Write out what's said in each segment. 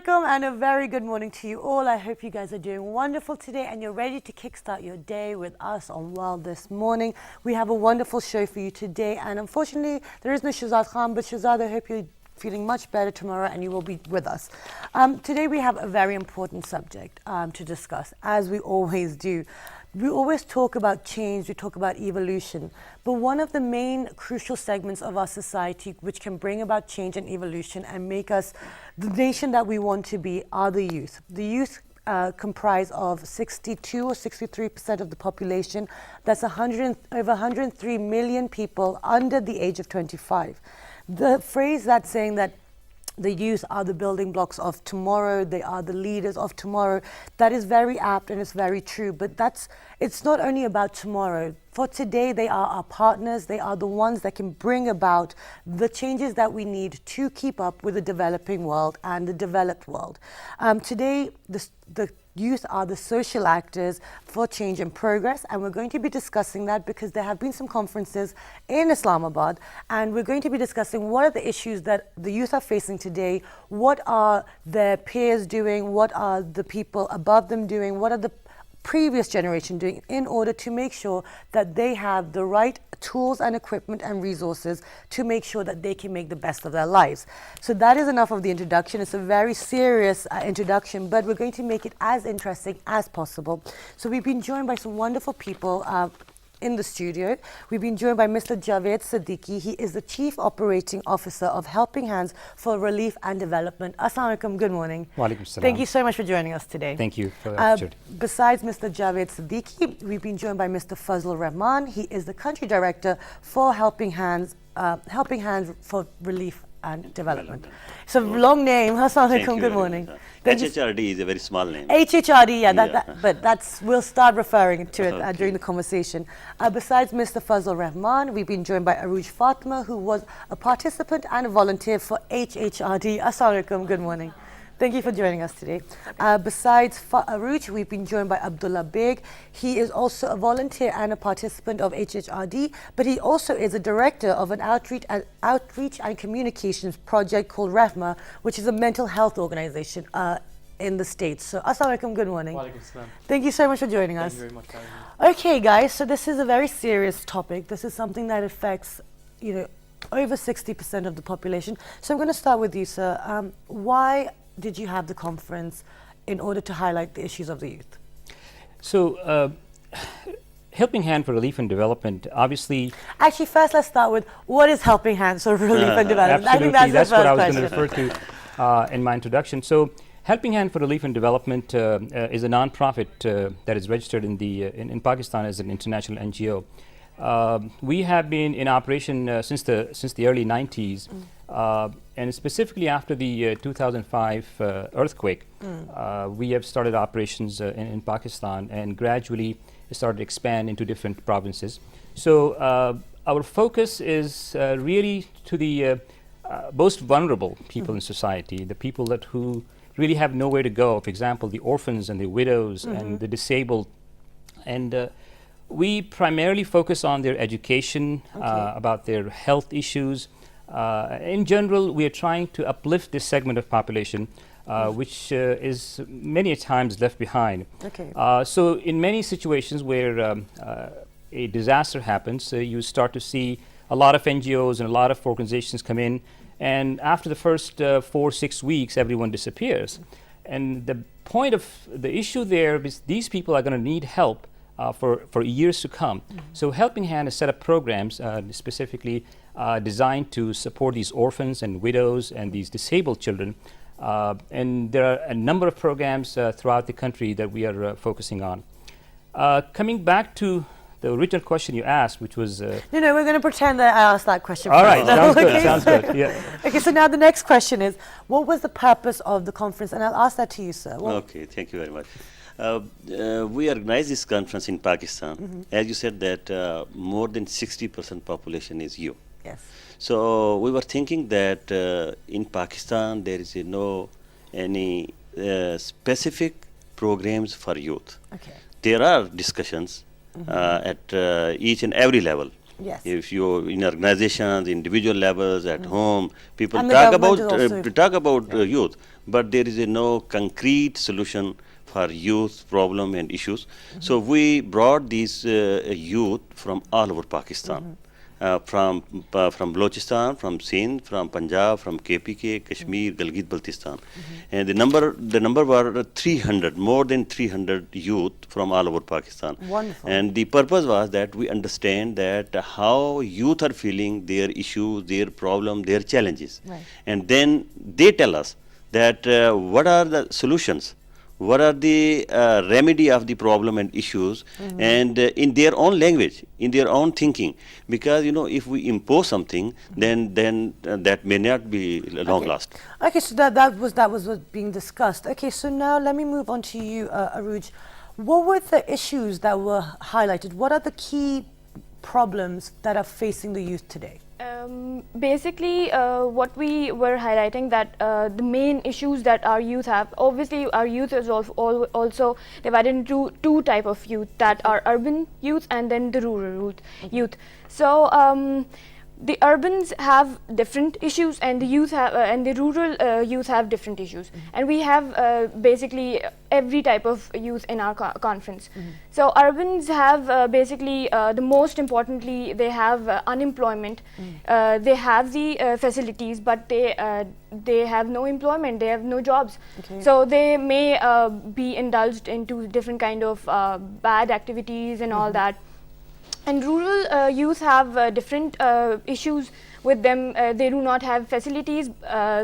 alaikum and a very good morning to you all. I hope you guys are doing wonderful today and you're ready to kickstart your day with us on Well this morning. We have a wonderful show for you today, and unfortunately there is no Shahzad Khan, but Shahzad, I hope you're feeling much better tomorrow and you will be with us. Today we have a very important subject to discuss, as we always do. We always talk about change, we talk about evolution, but one of the main crucial segments of our society which can bring about change and evolution and make us the nation that we want to be are the youth. The youth comprise of 62 or 63% of the population. That's over 103 million people under the age of 25. The phrase that's saying that the youth are the building blocks of tomorrow, they are the leaders of tomorrow, that is very apt and it's very true, but it's not only about tomorrow. For today, they are our partners, they are the ones that can bring about the changes that we need to keep up with the developing world and the developed world. Today, the youth are the social actors for change and progress, and we're going to be discussing that because there have been some conferences in Islamabad, and we're going to be discussing what are the issues that the youth are facing today, what are their peers doing, what are the people above them doing, what are the previous generation doing in order to make sure that they have the right tools and equipment and resources to make sure that they can make the best of their lives. So that is enough of the introduction. It's a very serious introduction, but we're going to make it as interesting as possible. So we've been joined by some wonderful people in the studio. We've been joined by Mr. Javed Siddique. He is the Chief Operating Officer of Helping Hands for Relief and Development. Assalamu alaikum, good morning. Wa alaikum salam. Thank you so much for joining us today. Thank you for the opportunity. Besides Mr. Javed Siddique, we've been joined by Mr. Fazal Rehman. He is the Country Director for Helping Hands for Relief and Development. It's a long name. Assalamu alaikum, good morning. HHRD is a very small name. HHRD, but we'll start referring to it during the conversation. Besides Mr. Fazal Rehman, we've been joined by Urooj Fatima, who was a participant and a volunteer for HHRD. Assalamu alaikum, good morning. Thank you for joining us today. Besides Urooj, we've been joined by Abdullah Baig. He is also a volunteer and a participant of HHRD, but he also is a director of an outreach and communications project called Rehman, which is a mental health organization in the States. So, assalamu alaikum, good morning. Wa alaikum salam. Thank you so much for joining us. Thank you very much for having me. Okay, guys, so this is a very serious topic. This is something that affects, over 60% of the population. So I'm going to start with you, sir. Why did you have the conference in order to highlight the issues of the youth? So, Helping Hand for Relief and Development, obviously... Actually, first let's start with what is Helping Hands for Relief and Development? Absolutely, I think that's what I the was going to refer to in my introduction. So, Helping Hand for Relief and Development is a non-profit that is registered in Pakistan as an international NGO. We have been in operation since the early 90s, and specifically after the 2005 earthquake, we have started operations in Pakistan and gradually started to expand into different provinces. So our focus is really to the most vulnerable people in society, the people who really have nowhere to go. For example, the orphans and the widows and the disabled. And we primarily focus on their education, about their health issues. In general, we are trying to uplift this segment of population, which is many times left behind. So in many situations where a disaster happens, you start to see a lot of NGOs and a lot of organizations come in, and after the first 4-6 weeks, everyone disappears. And the point of the issue there is these people are going to need help for years to come. So Helping Hand has set up programs specifically designed to support these orphans and widows and these disabled children. And there are a number of programs throughout the country that we are focusing on. Coming back to the original question you asked, which was... No, we're going to pretend that I asked that question all first. right, sounds good, sounds good, yeah. Okay, so now the next question is, what was the purpose of the conference? And I'll ask that to you, sir. Okay, thank you very much. We organized this conference in Pakistan. As you said that more than 60% population is youth. Yes. So we were thinking that in Pakistan there is any specific programs for youth. Okay. There are discussions at each and every level. Yes. If you in organizations, individual levels, at home, people And the talk government about is also- youth, but there is no concrete solution for youth problem and issues. So we brought these youth from all over Pakistan. From Balochistan, from Sindh, from Punjab, from KPK, Kashmir, Gilgit-Baltistan, and the number were 300, more than 300 youth from all over Pakistan. Wonderful. And the purpose was that we understand that how youth are feeling, their issues, their problem, their challenges, and then they tell us that what are the solutions. What are the remedy of the problem and issues, and in their own language, in their own thinking, because if we impose something, then that may not be long last. Okay, so that was what being discussed. Okay, so now let me move on to you, Urooj. What were the issues that were highlighted? What are the key problems that are facing the youth today? Basically, what we were highlighting that the main issues that our youth have, obviously our youth is also divided into two type of youth, that are urban youth and then the rural youth. So the urbans have different issues, and the youth have, and the rural youth have different issues, and we have basically every type of youth in our conference. So urbans have basically the most importantly, they have unemployment. They have the facilities, but they have no employment, they have no jobs. So they may be indulged into different kind of bad activities and all that. And rural youth have different issues with them. They do not have facilities,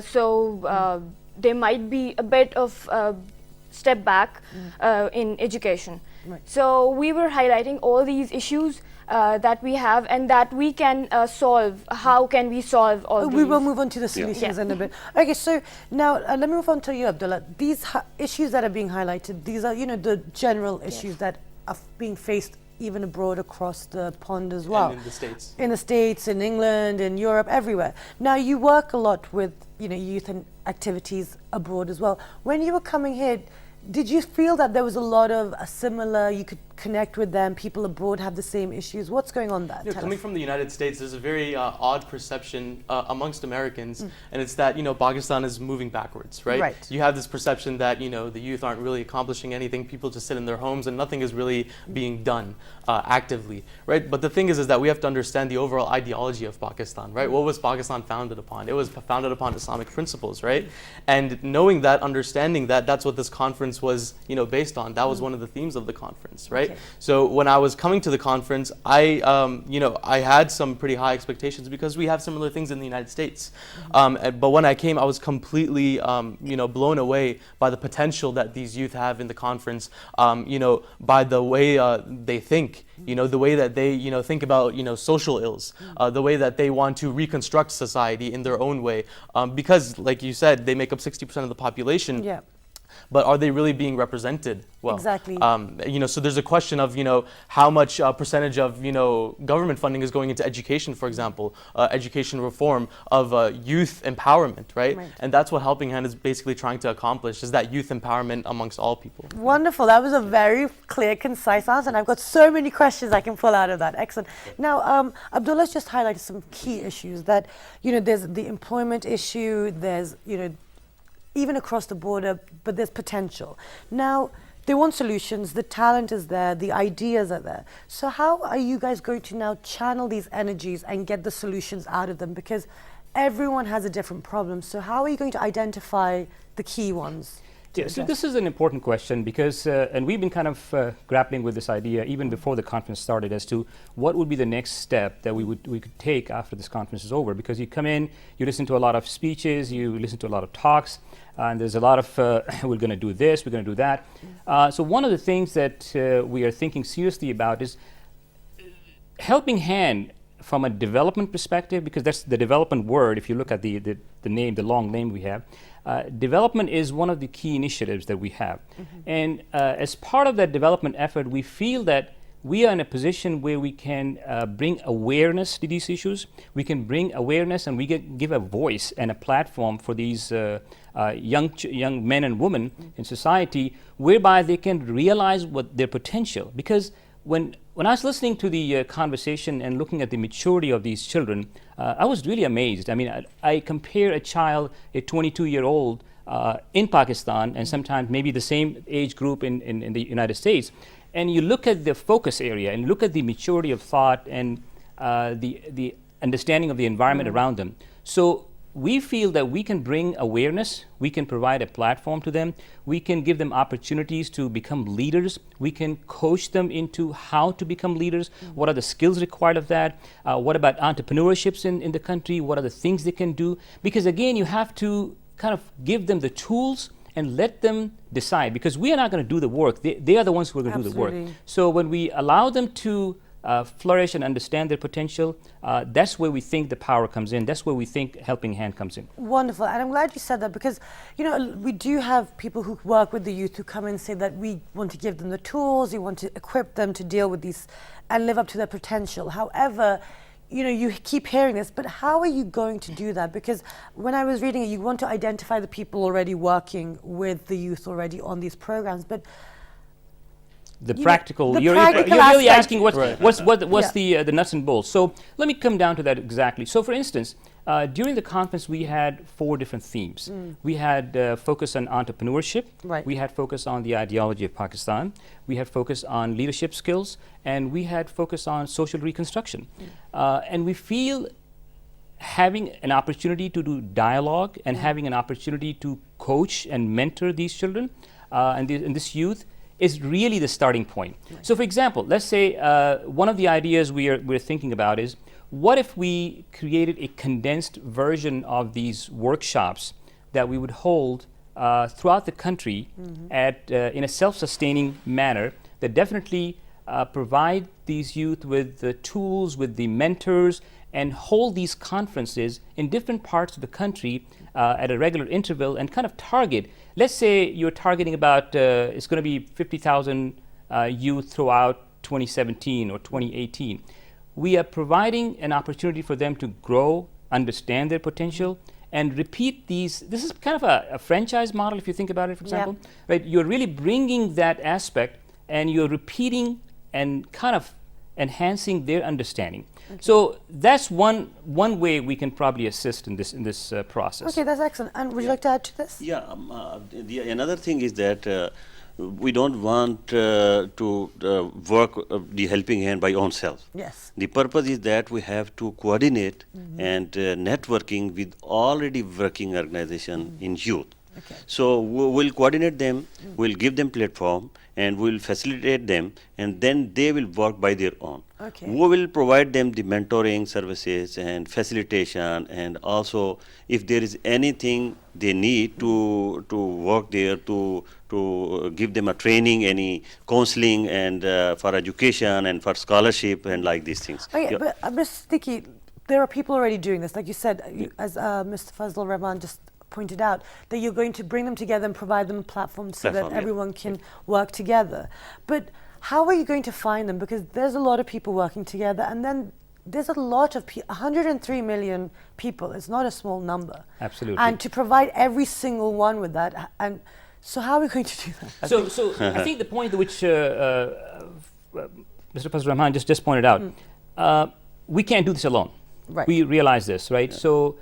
so they might be a bit of step back in education. So we were highlighting all these issues that we have and that we can solve. How can we solve all these? We will move on to the solutions in a bit. Okay, so now let me move on to you, Abdullah. These issues that are being highlighted, these are the general issues that are being faced even abroad across the pond as well. And in the States. In the States, in England, in Europe, everywhere. Now you work a lot with youth and activities abroad as well. When you were coming here, did you feel that there was a lot of similar, you could connect with them, people abroad have the same issues? What's going on there? Coming from the United States, there's a very odd perception amongst Americans, and it's that Pakistan is moving backwards, right? You have this perception that the youth aren't really accomplishing anything, people just sit in their homes and nothing is really being done actively, right? But the thing is that we have to understand the overall ideology of Pakistan, right? What was Pakistan founded upon? It was founded upon Islamic principles, right? And knowing that, understanding that, that's what this conference was based on. That was one of the themes of the conference, right? So when I was coming to the conference, I had some pretty high expectations because we have similar things in the United States. But when I came, I was completely blown away by the potential that these youth have in the conference. By the way they think, the way that they think about social ills, the way that they want to reconstruct society in their own way. Because, like you said, they make up 60% of the population. Yeah. But are they really being represented well? Exactly. So there's a question of how much percentage of government funding is going into education, for example, education reform of youth empowerment, right? And that's what Helping Hand is basically trying to accomplish, is that youth empowerment amongst all people. Wonderful. That was a very clear, concise answer, and I've got so many questions I can pull out of that. Excellent. Now, Abdullah's just highlighted some key issues that there's the employment issue. There's even across the border, but there's potential. Now, they want solutions, the talent is there, the ideas are there. So how are you guys going to now channel these energies and get the solutions out of them? Because everyone has a different problem. So how are you going to identify the key ones? Yeah, so this is an important question because, and we've been kind of grappling with this idea even before the conference started as to what would be the next step that we could take after this conference is over. Because you come in, you listen to a lot of speeches, you listen to a lot of talks, and there's a lot of, we're going to do this, we're going to do that. So one of the things that we are thinking seriously about is Helping Hand from a development perspective, because that's the development word, if you look at the name, the long name we have. Development is one of the key initiatives that we have. And as part of that development effort, we feel that we are in a position where we can bring awareness to these issues. We can bring awareness and we can give a voice and a platform for these young men and women in society, whereby they can realize what their potential. Because when I was listening to the conversation and looking at the maturity of these children, I was really amazed. I mean, I compare a child, a 22-year-old, in Pakistan, and sometimes maybe the same age group in the United States, and you look at the focus area and look at the maturity of thought and the understanding of the environment around them. So we feel that we can bring awareness, we can provide a platform to them, we can give them opportunities to become leaders, we can coach them into how to become leaders, what are the skills required of that, what about entrepreneurships in the country, what are the things they can do, because again, you have to kind of give them the tools and let them decide, because we are not going to do the work, they are the ones who are going to do the work. So when we allow them to flourish and understand their potential, that's where we think the power comes in. That's where we think Helping Hand comes in. Wonderful, and I'm glad you said that, because we do have people who work with the youth who come and say that we want to give them the tools, we want to equip them to deal with these and live up to their potential. However, you keep hearing this, but how are you going to do that? Because when I was reading it, you want to identify the people already working with the youth already on these programs, but practical, you're really asking what's the nuts and bolts. So let me come down to that exactly. So for instance, during the conference we had 4 different themes. We had focus on entrepreneurship, we had focus on the ideology of Pakistan, we had focus on leadership skills, and we had focus on social reconstruction. And we feel having an opportunity to do dialogue and having an opportunity to coach and mentor these children and this youth is really the starting point. So for example, let's say one of the ideas we're thinking about is, what if we created a condensed version of these workshops that we would hold throughout the country in a self-sustaining manner that definitely provide these youth with the tools, with the mentors, and hold these conferences in different parts of the country at a regular interval and kind of target. Let's say you're targeting about, it's going to be 50,000 youth throughout 2017 or 2018. We are providing an opportunity for them to grow, understand their potential, and repeat these. This is kind of a franchise model, if you think about it, for example. Right? You're really bringing that aspect and you're repeating and kind of enhancing their understanding. So that's one way we can probably assist in this process. Okay, that's excellent. And would you like to add to this? Yeah, another thing is that we don't want to work the helping hand by ourselves. Yes. The purpose is that we have to coordinate and networking with already working organization in youth. Okay. So we'll coordinate them, we'll give them platform, and we'll facilitate them, and then they will work by their own. Okay. We will provide them the mentoring services and facilitation, and also if there is anything they need to work there, to give them a training, any counseling, and for education and for scholarship and like these things. Okay, but Mr. Siddique, there are people already doing this. Like you said, as Mr. Fazal Rehman just pointed out, that you're going to bring them together and provide them a platform so that everyone can work together. But how are you going to find them? Because there's a lot of people working together, and then there's a lot of 103 million people. It's not a small number. Absolutely. And to provide every single one with that, and so how are we going to do that? So I think the point which Mr. Fazal Rahman just pointed out, we can't do this alone. Right. We realize this, right? Yeah. So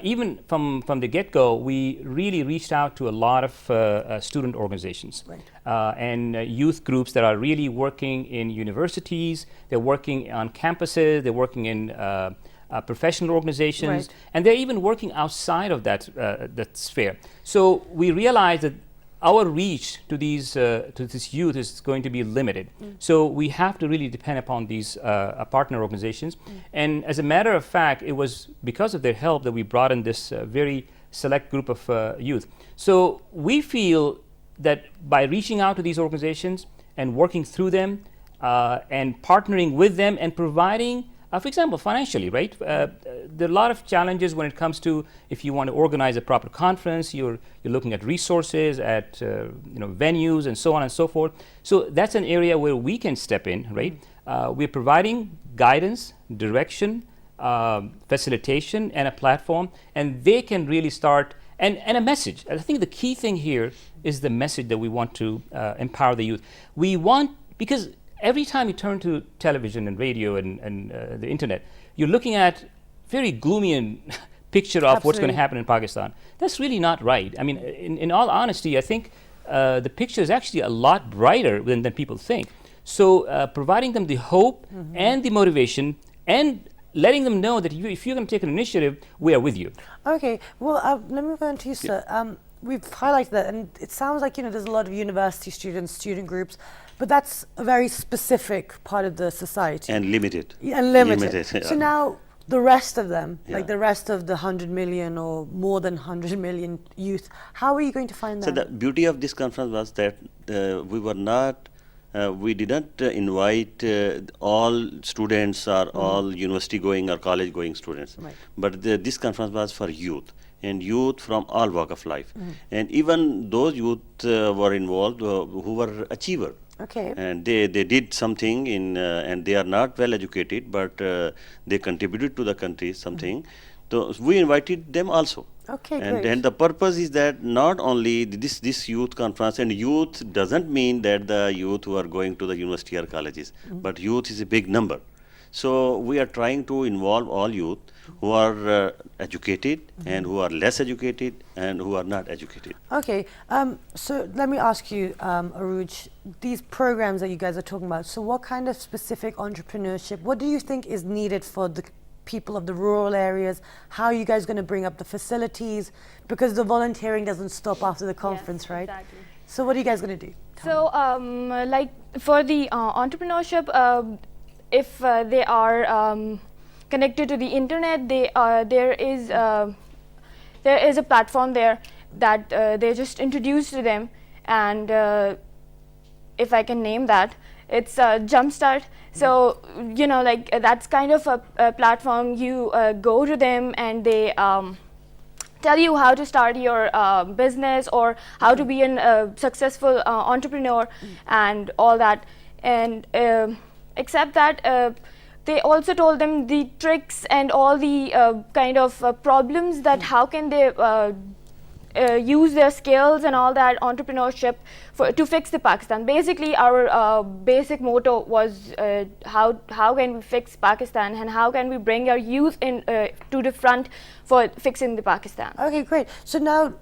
even from the get-go, we really reached out to a lot of student organizations, and youth groups that are really working in universities, they're working on campuses, they're working in professional organizations, and they're even working outside of that sphere. So we realized that our reach to this youth is going to be limited. So we have to really depend upon these partner organizations. And as a matter of fact, it was because of their help that we brought in this very select group of youth. So we feel that by reaching out to these organizations and working through them and partnering with them and providing, for example, financially, right? There are a lot of challenges when it comes to, if you want to organize a proper conference, you're looking at resources, at venues, and so on and so forth. So that's an area where we can step in, right? We're providing guidance, direction, facilitation, and a platform, and they can really start, and a message. I think the key thing here is the message that we want to empower the youth. We want, because every time you turn to television and radio and the internet, you're looking at very gloomy and picture of what's going to happen in Pakistan. That's really not right. I mean, in all honesty, I think the picture is actually a lot brighter than people think. So providing them the hope and the motivation and letting them know that if you're going to take an initiative, we are with you. Okay, well, let me go on to you, sir. We've highlighted that, and it sounds like, there's a lot of university students, student groups, but that's a very specific part of the society. And limited. Yeah, and limited. Yeah. So now the rest of them, like the rest of the 100 million or more than 100 million youth, how are you going to find them? So the beauty of this conference was that we didn't invite all students or all university going or college going students, but this conference was for youth, and youth from all walk of life, and even those youth were involved who were achiever. Okay. And they did something and they are not well educated, but they contributed to the country something. So we invited them also. Okay, and great. And the purpose is that not only this youth conference, and youth doesn't mean that the youth who are going to the university or colleges, but youth is a big number. So we are trying to involve all youth who are educated and who are less educated and who are not educated. Okay, so let me ask you, Urooj, these programs that you guys are talking about, so what kind of specific entrepreneurship, what do you think is needed for the people of the rural areas? How are you guys going to bring up the facilities? Because the volunteering doesn't stop after the conference, right? Exactly. So what are you guys going to do? So like for the entrepreneurship, if they are connected to the internet, there is a platform there that they just introduced to them, and if I can name that, it's Jumpstart. So like that's kind of a platform. You go to them and they tell you how to start your business or how to be a successful entrepreneur and all that. And except that they also told them the tricks and all the kind of problems that how can they use their skills and all that entrepreneurship to fix the Pakistan. Basically, our basic motto was how can we fix Pakistan and how can we bring our youth in to the front for fixing the Pakistan. Okay, great. So now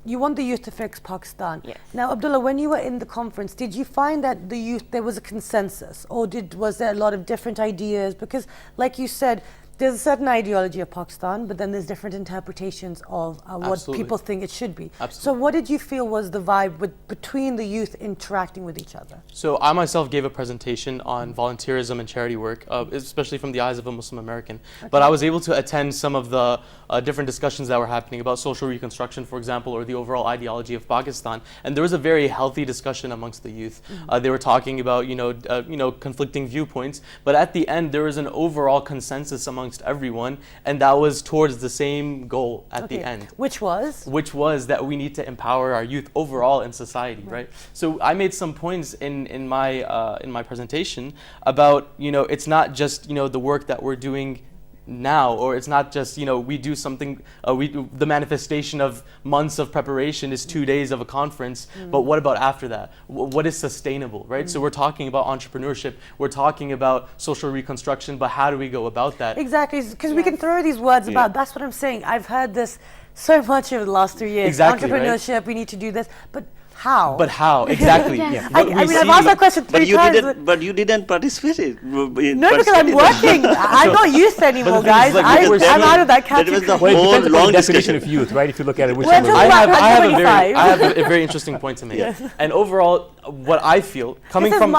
you want the youth to fix Pakistan. Yes. Now, Abdullah, when you were in the conference, did you find that the youth, there was a consensus, or was there a lot of different ideas? Because like you said, there's a certain ideology of Pakistan, but then there's different interpretations of what people think it should be. Absolutely. So what did you feel was the vibe between the youth interacting with each other? So I myself gave a presentation on volunteerism and charity work, especially from the eyes of a Muslim American. Okay. But I was able to attend some of the different discussions that were happening about social reconstruction, for example, or the overall ideology of Pakistan. And there was a very healthy discussion amongst the youth. They were talking about conflicting viewpoints, but at the end there was an overall consensus amongst everyone, and that was towards the same goal at the end. Which was that we need to empower our youth overall in society, right? So I made some points in my presentation about it's not just the work that we're doing now, or it's not just we do something, the manifestation of months of preparation is 2 days of a conference, but what about after that? What is sustainable, right? So we're talking about entrepreneurship, we're talking about social reconstruction, but how do we go about that? Exactly, because we can throw these words about, that's what I'm saying. I've heard this so much over the last 3 years. Exactly, entrepreneurship, right? We need to do this, but how? But how? Exactly. Yes. I mean, I've asked that question three times. But you didn't participate. No, because I'm working. I'm not youth anymore, guys. I'm out of that category. That was the whole long definition of youth, right? If you look at it, which I have a very interesting point to make. And overall, what I feel coming from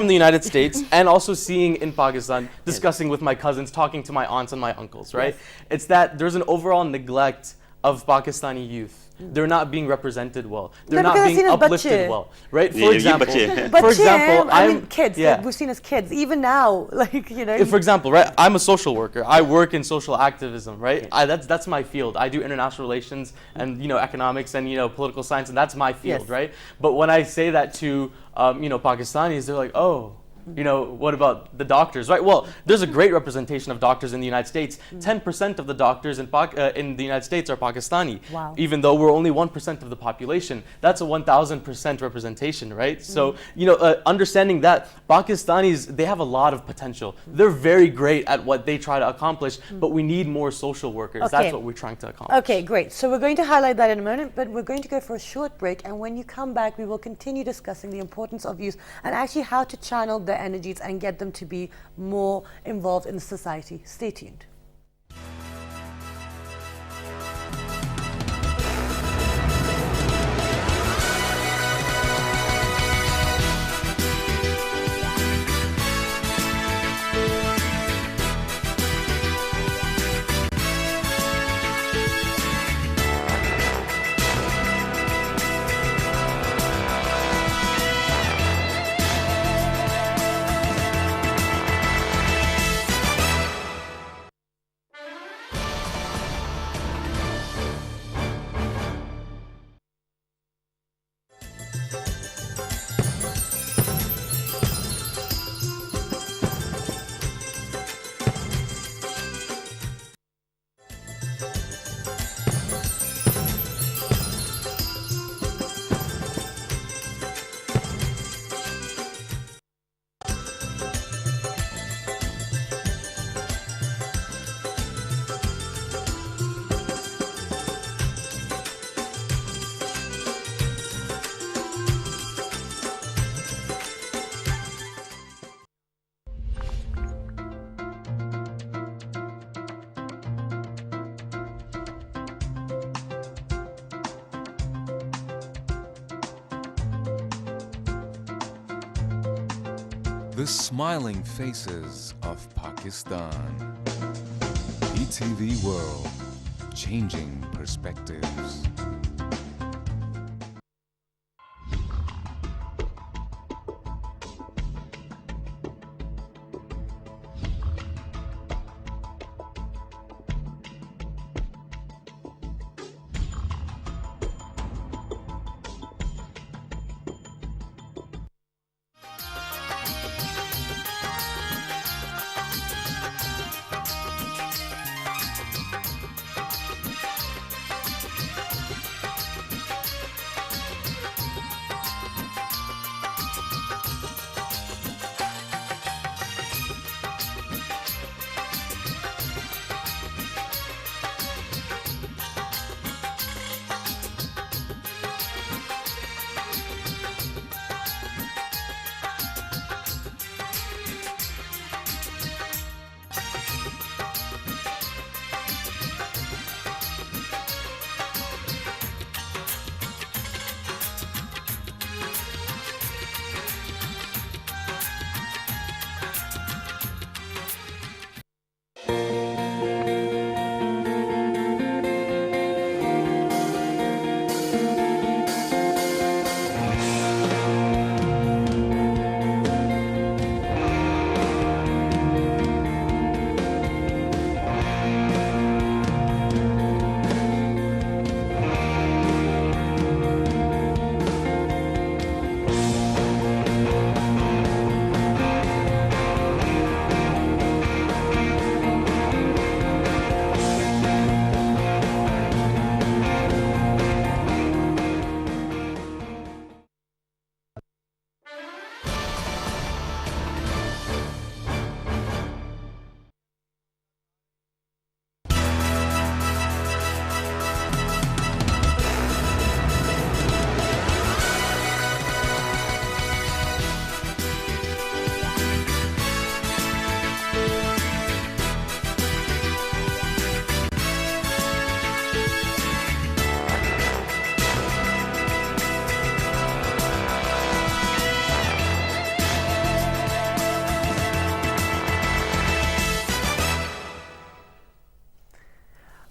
the United States and also seeing in Pakistan, discussing with my cousins, talking to my aunts and my uncles, right? It's that there's an overall neglect of Pakistani youth. They're not being represented well. They're not being uplifted well, right? For example, I mean, kids. Like we've seen as kids, even now, For example, right? I'm a social worker. I work in social activism, right? That's my field. I do international relations and economics and political science, and that's my field, right? But when I say that to Pakistanis, they're like, oh. You know, what about the doctors, right? Well, there's a great representation of doctors in the United States. 10% of the doctors in the United States are Pakistani. Wow. Even though we're only 1% of the population. That's a 1000% representation, right? So, you know, understanding that Pakistanis, they have a lot of potential. They're very great at what they try to accomplish, but we need more social workers. Okay. That's what we're trying to accomplish. Okay, great. So we're going to highlight that in a moment, but we're going to go for a short break. And when you come back, we will continue discussing the importance of youth and actually how to channel their energies and get them to be more involved in society. Stay tuned. The smiling faces of Pakistan. ETV World, changing perspectives.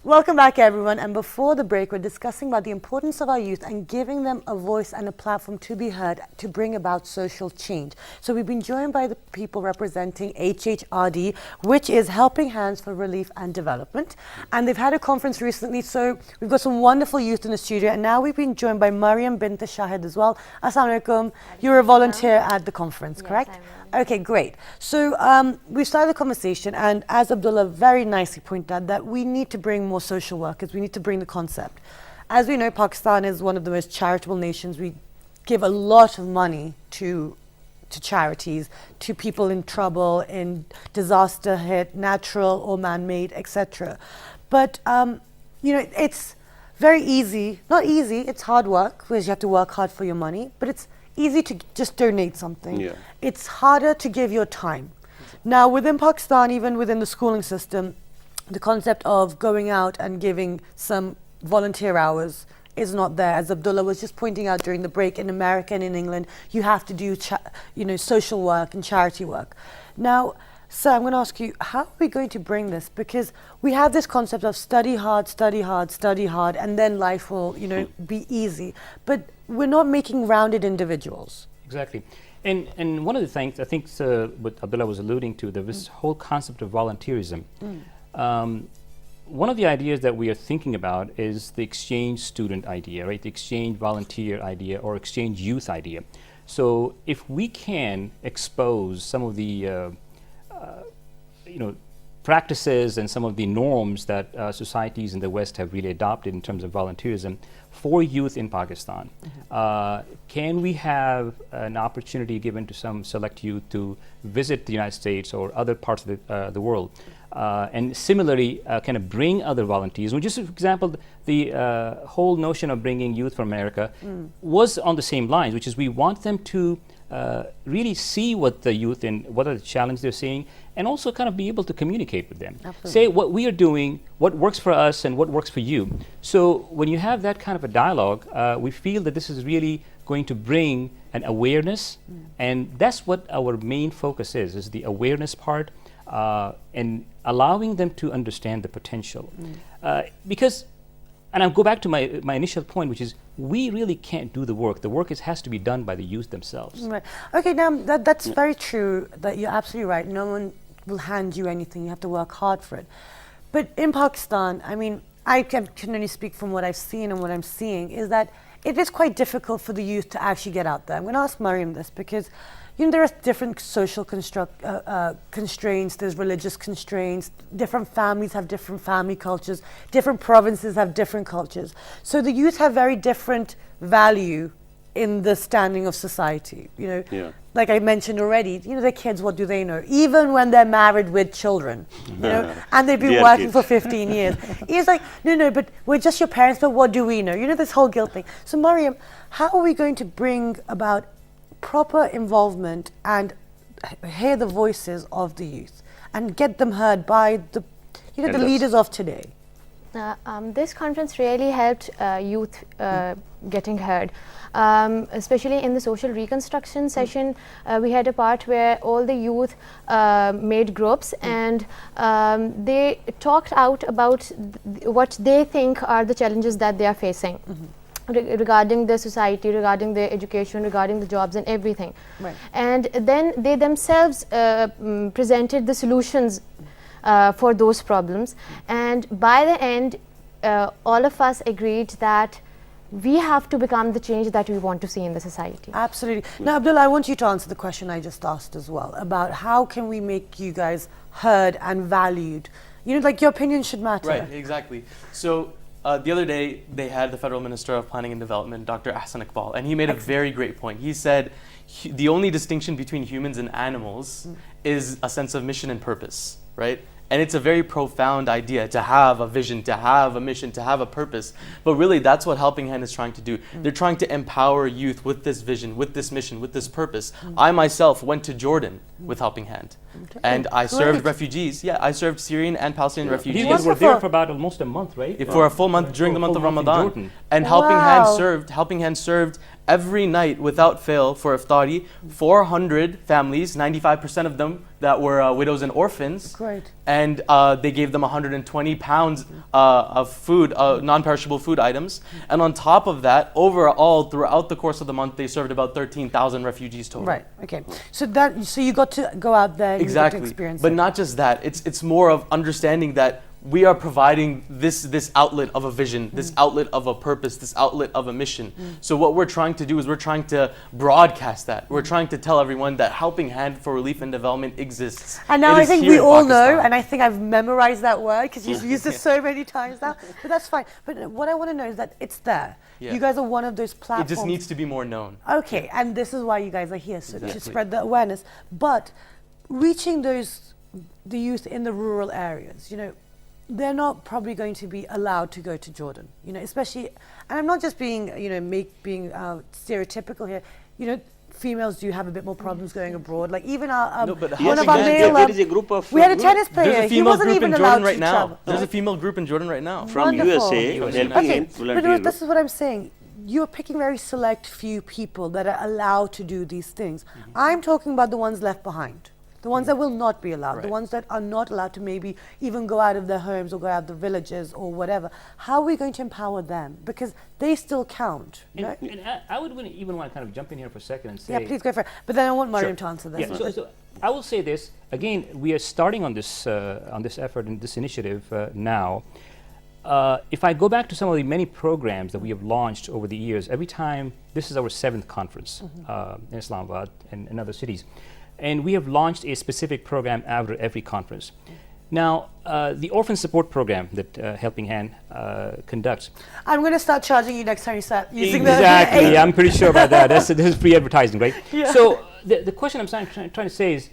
Welcome back, everyone. And before the break, we're discussing about the importance of our youth and giving them a voice and a platform to be heard to bring about social change. So we've been joined by the people representing HHRD, which is Helping Hands for Relief and Development. And they've had a conference recently, so we've got some wonderful youth in the studio. And now we've been joined by Mariem, Binte, Shahid as well. Assalamu alaikum. You're a volunteer at the conference, correct? Yes, Okay, great. So we started the conversation, and as Abdullah very nicely pointed out, that we need to bring more social workers. We need to bring the concept. As we know, Pakistan is one of the most charitable nations. We give a lot of money to charities, to people in trouble, in disaster hit, natural or man-made, etc. But it's very easy, not easy, it's hard work, because you have to work hard for your money, but it's easy to just donate something. Yeah. It's harder to give your time. Now, within Pakistan, even within the schooling system, the concept of going out and giving some volunteer hours is not there. As Abdullah was just pointing out during the break, in America and in England, you have to do social work and charity work. Now, sir, I'm going to ask you, how are we going to bring this? Because we have this concept of study hard, study hard, study hard, and then life will, be easy. But we're not making rounded individuals. Exactly. And one of the things, I think what Abdullah was alluding to, this whole concept of volunteerism. One of the ideas that we are thinking about is the exchange student idea, right? The exchange volunteer idea or exchange youth idea. So if we can expose some of the practices and some of the norms that societies in the West have really adopted in terms of volunteerism for youth in Pakistan, can we have an opportunity given to some select youth to visit the United States or other parts of the world, and similarly kind of bring other volunteers? Well, just for example, the whole notion of bringing youth from America was on the same lines, which is we want them to really see what the youth and what are the challenges they're seeing, and also kind of be able to communicate with them. Absolutely. Say what we are doing, what works for us and what works for you. So when you have that kind of a dialogue, we feel that this is really going to bring an awareness, and that's what our main focus is the awareness part, and allowing them to understand the potential. Because, and I'll go back to my initial point, which is we really can't do the work. The work has to be done by the youth themselves. Right. Okay, now that's very true, that you're absolutely right. No one will hand you anything. You have to work hard for it. But in Pakistan, I mean, I can only speak from what I've seen and what I'm seeing, is that it is quite difficult for the youth to actually get out there. I'm going to ask Mariem this because there are different social constraints, there's religious constraints, different families have different family cultures, different provinces have different cultures. So the youth have very different value in the standing of society, Yeah. Like I mentioned already, the kids, what do they know? Even when they're married with children, and they've been Dear working kids. for 15 years. It's like, no, but we're just your parents, but what do we know? This whole guilt thing. So Mariem, how are we going to bring about proper involvement and hear the voices of the youth and get them heard by the leaders of today? This conference really helped youth getting heard, especially in the social reconstruction session. We had a part where all the youth made groups, and they talked out about what they think are the challenges that they are facing. Regarding the society, regarding their education, regarding the jobs and everything. Right. And then they themselves presented the solutions for those problems. And by the end, all of us agreed that we have to become the change that we want to see in the society. Absolutely. Now, Abdullah, I want you to answer the question I just asked as well, about how can we make you guys heard and valued? Like your opinion should matter. Right, exactly. So the other day, they had the Federal Minister of Planning and Development, Dr. Ahsan Iqbal, and he made a very great point. He said the only distinction between humans and animals is a sense of mission and purpose, right? And it's a very profound idea to have a vision, to have a mission, to have a purpose. But really, that's what Helping Hand is trying to do. They're trying to empower youth with this vision, with this mission, with this purpose. I myself went to Jordan with Helping Hand. And I served refugees. Yeah, I served Syrian and Palestinian refugees. These guys were there for about almost a month, right? For a full month during the month of Ramadan. Jordan. And Helping Hand served every night without fail for iftari 400 families, 95% of them that were widows and orphans. Great. And they gave them 120 pounds of food, non-perishable food items. And on top of that, overall, throughout the course of the month, they served about 13,000 refugees total. Right. Okay. So you got to go out there. Exactly. You get to experience But it. not just that. It's more of understanding that we are providing this outlet of a vision, this outlet of a purpose, this outlet of a mission. So what we're trying to do is we're trying to broadcast that. We're trying to tell everyone that Helping Hand for Relief and Development exists. And now It I is think here we in all Pakistan. know, and I think I've memorized that word because you've used it so many times now. But that's fine. But what I want to know is that it's there. Yeah. You guys are one of those It platforms. just needs to be more known. Okay, and this is why you guys are here, so to Exactly. spread the awareness. But reaching the youth in the rural areas, they're not probably going to be allowed to go to Jordan, especially, and I'm not just being, being stereotypical here, females do have a bit more problems going abroad. Like even our, No, but one how of our can male, there is a group of we had a tennis player, There's a he female wasn't group even in allowed Jordan to right now. travel. There's a female group in Jordan right now. from Wonderful. USA, helping Okay, hand but volunteer this is what I'm saying. You're picking very select few people that are allowed to do these things. I'm talking about the ones left behind. The ones that will not be allowed, the Right. ones that are not allowed to maybe even go out of their homes or go out of the villages or whatever. How are we going to empower them? Because they still count. And, right? and I would even want to kind of jump in here for a second and say, Yeah, please go for it. But then I want Mariem Sure. to answer this. Yeah, so I will say this again. We are starting on this effort and this initiative now. If I go back to some of the many programs that we have launched over the years, every time this is our 7th conference in Islamabad and in other cities, and we have launched a specific program after every conference. Now, the orphan support program that Helping Hand conducts. I'm going to start charging you next time you start using Exactly, I'm pretty sure about that. This is free advertising, right? Yeah. So the question I'm trying to say is,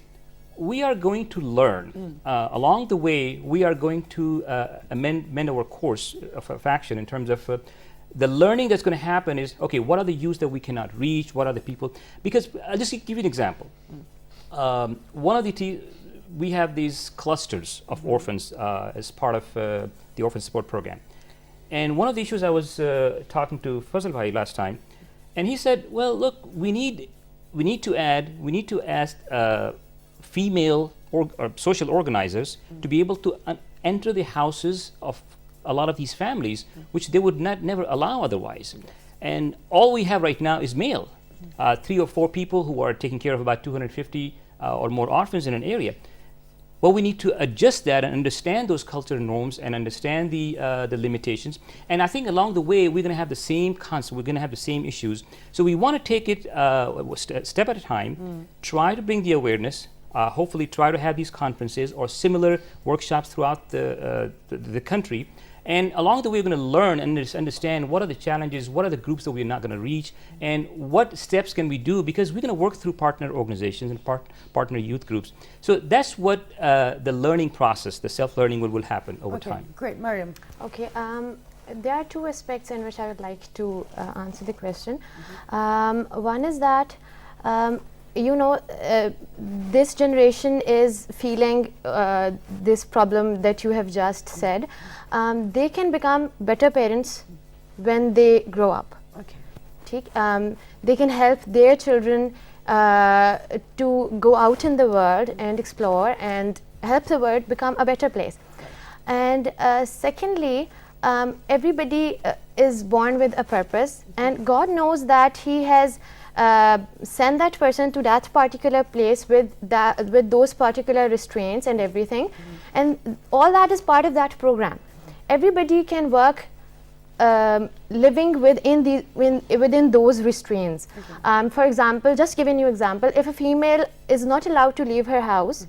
we are going to learn along the way. We are going to amend our course of action in terms of the learning that's going to happen. Is okay. What are the youth that we cannot reach? What are the people? Because I'll just give you an example. One of we have these clusters of orphans as part of the orphan support program. And one of the issues I was talking to Fazal last time, and he said, well, look, we need to ask female or social organizers to be able to enter the houses of a lot of these families, which they would never allow otherwise. And all we have right now is male, 3 or 4 people who are taking care of about 250 or more orphans in an area. Well, we need to adjust that and understand those cultural norms and understand the limitations. And I think along the way, we're going to have the same concept. We're going to have the same issues. So we want to take it step at a time, try to bring the awareness, hopefully try to have these conferences or similar workshops throughout the country. And along the way, we're going to learn and understand what are the challenges, what are the groups that we're not going to reach, and what steps can we do, because we're going to work through partner organizations and partner youth groups. So that's what the learning process, the self-learning will happen over time. Great, Mariem. Okay, there are 2 aspects in which I would like to answer the question. One is that this generation is feeling this problem that you have just said. They can become better parents when they grow up. Okay. They can help their children to go out in the world and explore and help the world become a better place. And secondly, everybody is born with a purpose, and God knows that He has send that person to that particular place with those particular restraints and everything, and all that is part of that program. Everybody can work living within those restraints. For example, just giving you example, if a female is not allowed to leave her house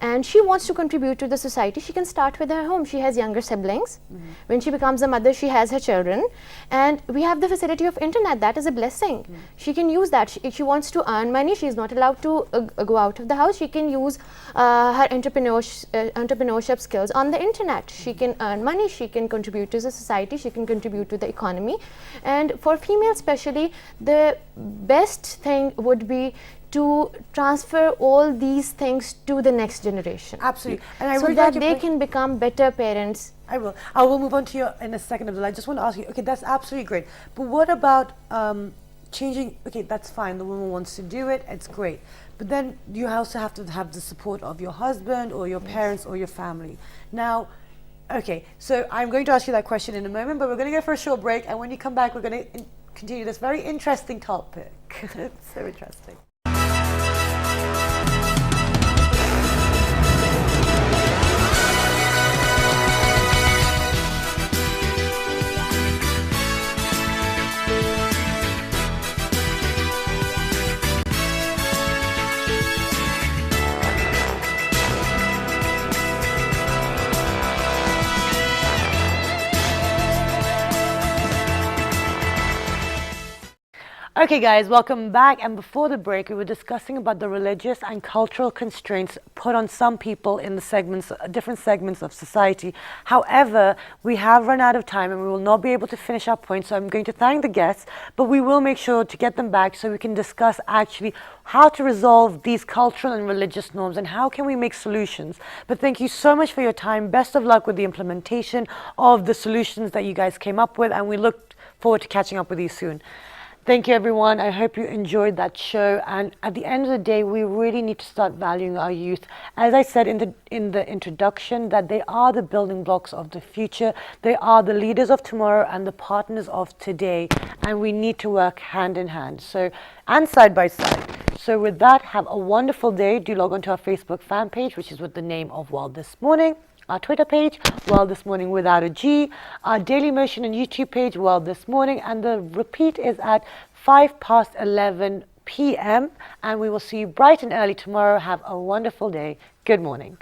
and she wants to contribute to the society, she can start with her home. She has younger siblings. When she becomes a mother, she has her children, and we have the facility of internet. That is a blessing. She can use that. If she wants to earn money, she is not allowed to go out of the house. She can use her entrepreneurship skills on the internet. She can earn money, she can contribute to the society, she can contribute to the economy. And for females especially, the best thing would be to transfer all these things to the next generation. Absolutely. And I so really that like your they point. can become better parents. I will move on to you in a second, Abdullah. I just want to ask you, okay, that's absolutely great. But what about changing, okay, that's fine, the woman wants to do it, it's great. But then you also have to have the support of your husband or your parents or your family. Now, okay, so I'm going to ask you that question in a moment, but we're going to go for a short break, and when you come back, we're going to continue this very interesting topic. It's so interesting. Okay guys, welcome back. And before the break, we were discussing about the religious and cultural constraints put on some people in the segments, different segments of society. However, we have run out of time and we will not be able to finish our point. So I'm going to thank the guests, but we will make sure to get them back so we can discuss actually how to resolve these cultural and religious norms and how can we make solutions. But thank you so much for your time. Best of luck with the implementation of the solutions that you guys came up with, and we look forward to catching up with you soon. Thank you, everyone. I hope you enjoyed that show. And at the end of the day, we really need to start valuing our youth. As I said in the introduction, that they are the building blocks of the future. They are the leaders of tomorrow and the partners of today. And we need to work hand in hand, and side by side. So with that, have a wonderful day. Do log on to our Facebook fan page, which is with the name of World This Morning. Our Twitter page, World This Morning without a G. Our Daily Motion and YouTube page, World This Morning. And the repeat is at 11 p.m. And we will see you bright and early tomorrow. Have a wonderful day. Good morning.